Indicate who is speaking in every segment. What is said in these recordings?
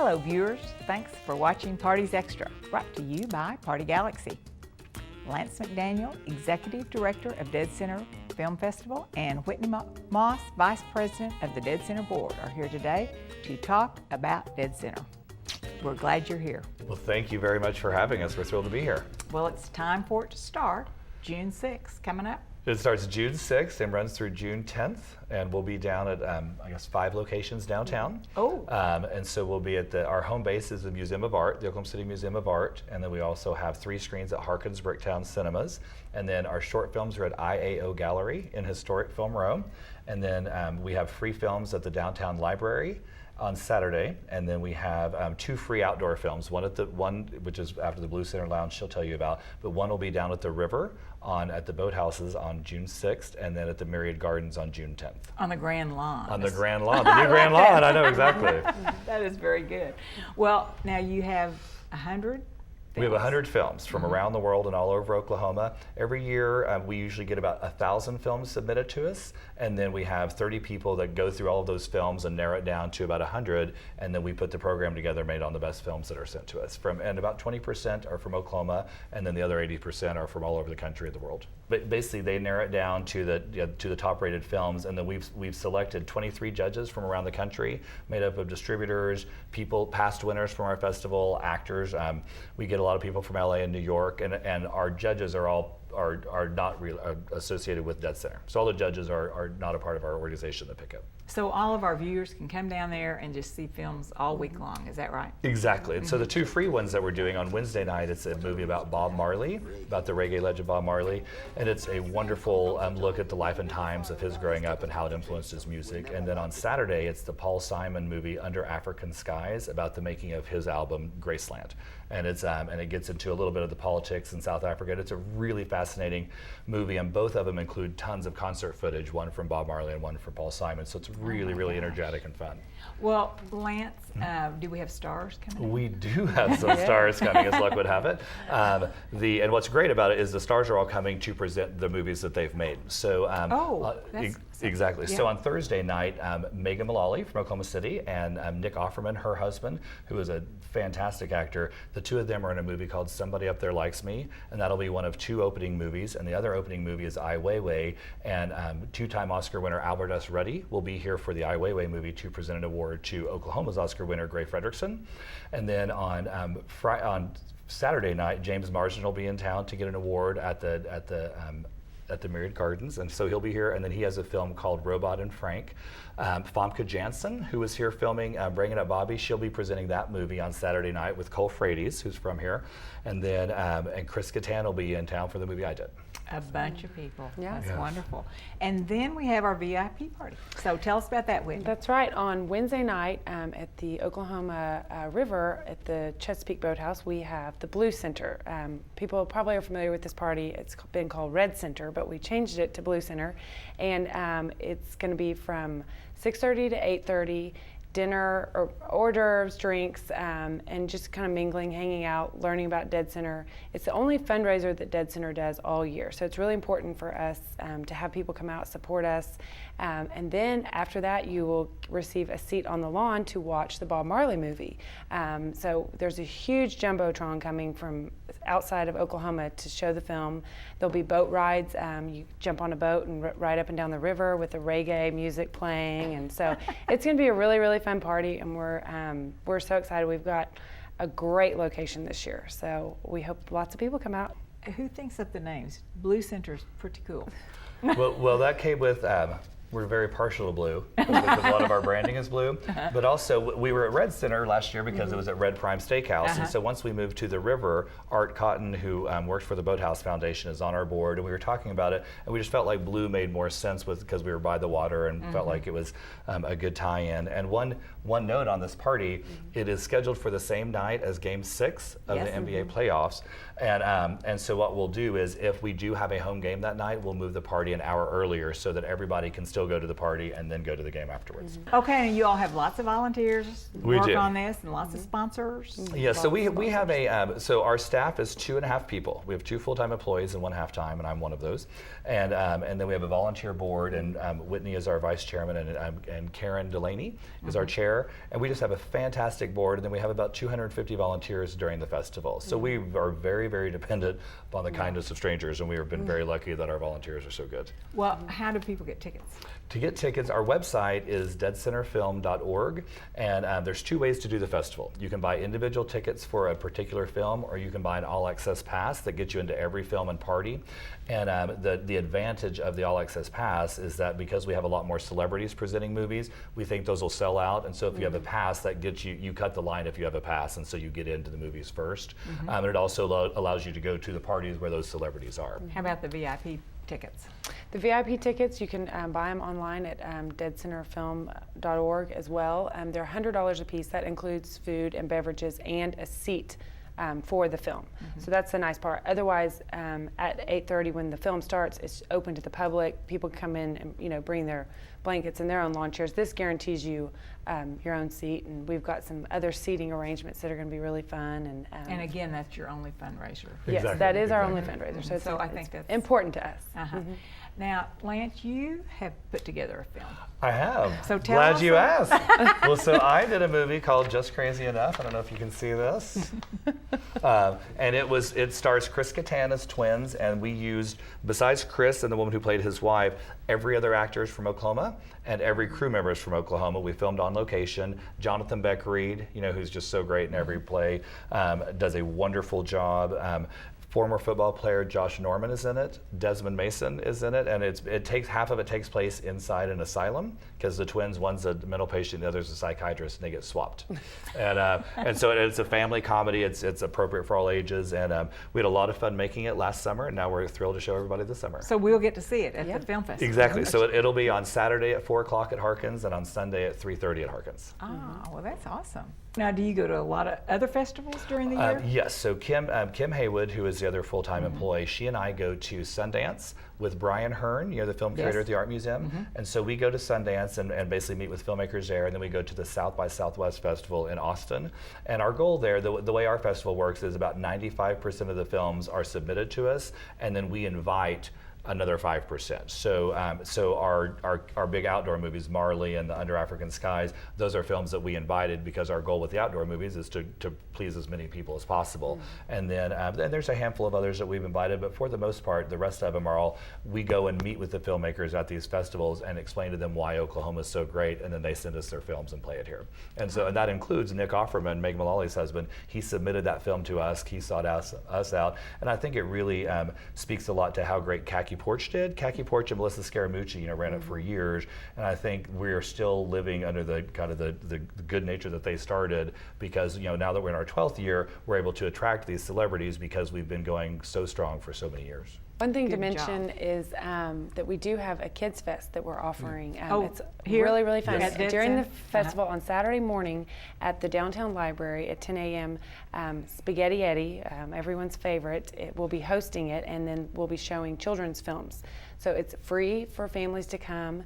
Speaker 1: Hello viewers, thanks for watching Parties Extra, brought to you by Party Galaxy. Lance McDaniel, Executive Director of deadCenter Film Festival, and Whitney Moss, Vice President of the deadCenter Board, are here today to talk about deadCenter. We're glad you're here.
Speaker 2: Well, thank you very much for having us. We're thrilled to be here.
Speaker 1: Well, it's time for it to start. June 6th coming up.
Speaker 2: It starts June 6th and runs through June 10th, and we'll be down at, 5 locations downtown.
Speaker 1: Oh.
Speaker 2: And so we'll be at our home base is the Museum of Art, the Oklahoma City Museum of Art, and then we also have 3 screens at Harkins Bricktown Cinemas, and then our short films are at IAO Gallery in Historic Film Row, and then we have free films at the Downtown Library on Saturday, and then we have 2 free outdoor films. One which is after the Blue Center Lounge she'll tell you about, but one will be down at the river at the boathouses on June 6th, and then at the Myriad Gardens on June 10th.
Speaker 1: On the Grand Lawn.
Speaker 2: On the Grand Lawn, the new Grand Lawn. I know exactly.
Speaker 1: That is very good. Well, now you have 100.
Speaker 2: We have 100 films from around the world and all over Oklahoma. Every year, we usually get about 1,000 films submitted to us, and then we have 30 people that go through all of those films and narrow it down to about 100, and then we put the program together made on the best films that are sent to us. And about 20% are from Oklahoma, and then the other 80% are from all over the country and the world. But basically, they narrow it down to the top-rated films, and then we've selected 23 judges from around the country, made up of distributors, people, past winners from our festival, actors. We get a lot of people from LA and New York, and our judges are all not associated with deadCenter. So all the judges are not a part of our organization that pick up.
Speaker 1: So all of our viewers can come down there and just see films all week long, is that right?
Speaker 2: Exactly. And so the 2 free ones that we're doing on Wednesday night, it's a movie about Bob Marley, about the reggae legend Bob Marley, and it's a wonderful look at the life and times of his growing up and how it influenced his music. And then on Saturday, it's the Paul Simon movie Under African Skies, about the making of his album Graceland. And it gets into a little bit of the politics in South Africa. And it's a really fascinating movie, and both of them include tons of concert footage, one from Bob Marley and one from Paul Simon. So it's really, really energetic and fun.
Speaker 1: Well, Lance, do we have stars coming in?
Speaker 2: We do have some stars coming, as luck would have it. And what's great about it is the stars are all coming to present the movies that they've made. So exactly. Yeah. So on Thursday night, Megan Mullally from Oklahoma City and Nick Offerman, her husband, who is a fantastic actor, the 2 of them are in a movie called Somebody Up There Likes Me, and that'll be one of 2 opening movies. And the other opening movie is Ai Weiwei, and 2-time Oscar winner Albert S. Ruddy will be here for the Ai Weiwei movie to present an award to Oklahoma's Oscar winner Gray Frederickson. And then on Saturday night, James Marsden will be in town to get an award at the Myriad Gardens, and so he'll be here. And then he has a film called Robot and Frank. Famke Janssen, who was here filming Bringing Up Bobby, she'll be presenting that movie on Saturday night with Cole Frades, who's from here. And then and Chris Kattan will be in town for the movie I did.
Speaker 1: A bunch of people.
Speaker 3: Yeah.
Speaker 1: That's wonderful. And then we have our VIP party. So tell us about that, Whitney.
Speaker 3: That's right. On Wednesday night at the Oklahoma River at the Chesapeake Boathouse, we have the Blue Center. People probably are familiar with this party. It's been called Red Center, but we changed it to Blue Center. And it's going to be from 6:30 to 8:30. Dinner or hors d'oeuvres, drinks, and just kind of mingling, hanging out, learning about deadCenter. It's the only fundraiser that deadCenter does all year, so it's really important for us to have people come out, support us, and then after that you will receive a seat on the lawn to watch the Bob Marley movie. So there's a huge jumbotron coming from outside of Oklahoma to show the film. There'll be boat rides. You jump on a boat and ride up and down the river with the reggae music playing, and so it's going to be a really, really fun party, and we're so excited. We've got a great location this year, so we hope lots of people come out.
Speaker 1: Who thinks up the names? Blue Center's pretty cool.
Speaker 2: Well, that came with. We're very partial to blue because a lot of our branding is blue. But also, we were at Red Center last year because it was at Red Prime Steakhouse. And so once we moved to the river, Art Cotton, who works for the Boathouse Foundation, is on our board. And we were talking about it, and we just felt like blue made more sense because we were by the water and felt like it was a good tie-in. And one note on this party, it is scheduled for the same night as Game 6 of the NBA playoffs. And so what we'll do is, if we do have a home game that night, we'll move the party an hour earlier so that everybody can still still go to the party and then go to the game afterwards.
Speaker 1: Okay, and you all have lots of volunteers
Speaker 2: We
Speaker 1: work
Speaker 2: do.
Speaker 1: on this and lots of sponsors.
Speaker 2: Yeah, so we have a, so our staff is 2.5 people. We have 2 full-time employees and 1 half-time, and I'm one of those. And then we have a volunteer board, and Whitney is our vice chairman, and Karen Delaney is our chair. And we just have a fantastic board, and then we have about 250 volunteers during the festival. So we are very, very dependent upon the kindness of strangers, and we have been very lucky that our volunteers are so good.
Speaker 1: Well, how do people get tickets?
Speaker 2: To get tickets, our website is deadcenterfilm.org, and there's 2 ways to do the festival. You can buy individual tickets for a particular film, or you can buy an all-access pass that gets you into every film and party. And the advantage of the all-access pass is that because we have a lot more celebrities presenting movies, we think those will sell out. And so if you have a pass, that gets you, you cut the line if you have a pass, and so you get into the movies first. And it also allows you to go to the parties where those celebrities are.
Speaker 1: How about the VIP tickets?
Speaker 3: The VIP tickets, you can buy them online at deadcenterfilm.org as well. They're $100 a piece. That includes food and beverages and a seat for the film. So that's the nice part. Otherwise, at 8:30 when the film starts, it's open to the public. People come in and bring their blankets and their own lawn chairs. This guarantees you your own seat, and we've got some other seating arrangements that are going to be really fun.
Speaker 1: And again, that's your only fundraiser.
Speaker 3: Yes, that is our only fundraiser. So
Speaker 1: I think that's
Speaker 3: important to us.
Speaker 1: Now, Lance, you have put together a film.
Speaker 2: I have.
Speaker 1: So tell
Speaker 2: Glad
Speaker 1: us
Speaker 2: you asked. Well, so I did a movie called Just Crazy Enough. I don't know if you can see this. And it stars Chris Katana's twins, and we used, besides Chris and the woman who played his wife, every other actor is from Oklahoma, and every crew member is from Oklahoma. We filmed on location. Jonathan Beck-Reed, who's just so great in every play, does a wonderful job. Former football player Josh Norman is in it. Desmond Mason is in it, and half of it takes place inside an asylum because the twins, one's a mental patient, the other's a psychiatrist, and they get swapped. And so it's a family comedy. It's appropriate for all ages, and we had a lot of fun making it last summer, and now we're thrilled to show everybody this summer.
Speaker 1: So we'll get to see it at the film festival.
Speaker 2: Exactly. So it'll be on Saturday at 4 o'clock at Harkins, and on Sunday at 3:30 at Harkins.
Speaker 1: Ah, well, that's awesome. Now, do you go to a lot of other festivals during the year?
Speaker 2: Yes. So Kim Haywood, who is the other full-time employee, she and I go to Sundance with Brian Hearn, the film curator at the Art Museum. And so we go to Sundance and basically meet with filmmakers there, and then we go to the South by Southwest Festival in Austin. And our goal there, the way our festival works, is about 95% of the films are submitted to us, and then we invite another 5%. So our big outdoor movies, Marley and the Under African Skies, those are films that we invited because our goal with the outdoor movies is to please as many people as possible. And then there's a handful of others that we've invited, but for the most part, the rest of them are all, we go and meet with the filmmakers at these festivals and explain to them why Oklahoma is so great, and then they send us their films and play it here. And so and that includes Nick Offerman, Meg Mullally's husband. He submitted that film to us. He sought us out, and I think it really speaks a lot to how great Khaki Porch did. Khaki Porch and Melissa Scaramucci, ran it for years, and I think we're still living under the kind of the good nature that they started because now that we're in our 12th year, we're able to attract these celebrities because we've been going so strong for so many years.
Speaker 3: One thing to mention is that we do have a Kids Fest that we're offering. It's
Speaker 1: here?
Speaker 3: really, really fun.
Speaker 1: Yes.
Speaker 3: During the festival on Saturday morning at the downtown library at 10 a.m., Spaghetti Eddie, everyone's favorite, will be hosting it, and then we'll be showing children's films. So it's free for families to come.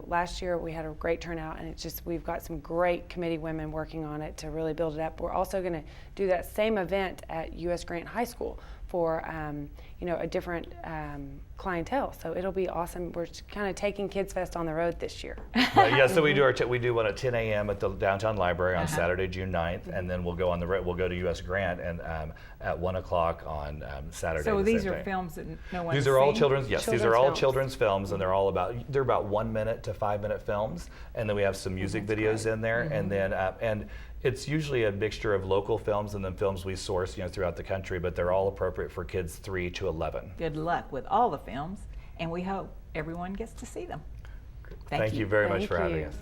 Speaker 3: Last year we had a great turnout, and we've got some great committee women working on it to really build it up. We're also going to do that same event at U.S. Grant High School for a different clientele. So it'll be awesome. We're kind of taking Kids Fest on the road this year.
Speaker 2: Yeah, so we do one at 10 a.m. at the downtown library on Saturday, June 9th, and then we'll go on the road. We'll go to U.S. Grant and at 1 o'clock on Saturday.
Speaker 1: So these
Speaker 2: are
Speaker 1: day. Films that no one's
Speaker 2: These are all
Speaker 1: seen?
Speaker 2: children's. Yes, these are all
Speaker 3: films.
Speaker 2: children's films, and they're about 1 minute to 5 minute films, and then we have some music videos in there, and then and it's usually a mixture of local films and then films we source throughout the country, but they're all appropriate for kids 3 to 11.
Speaker 1: Good luck with all the films, and we hope everyone gets to see them.
Speaker 2: Thank you very much for having us.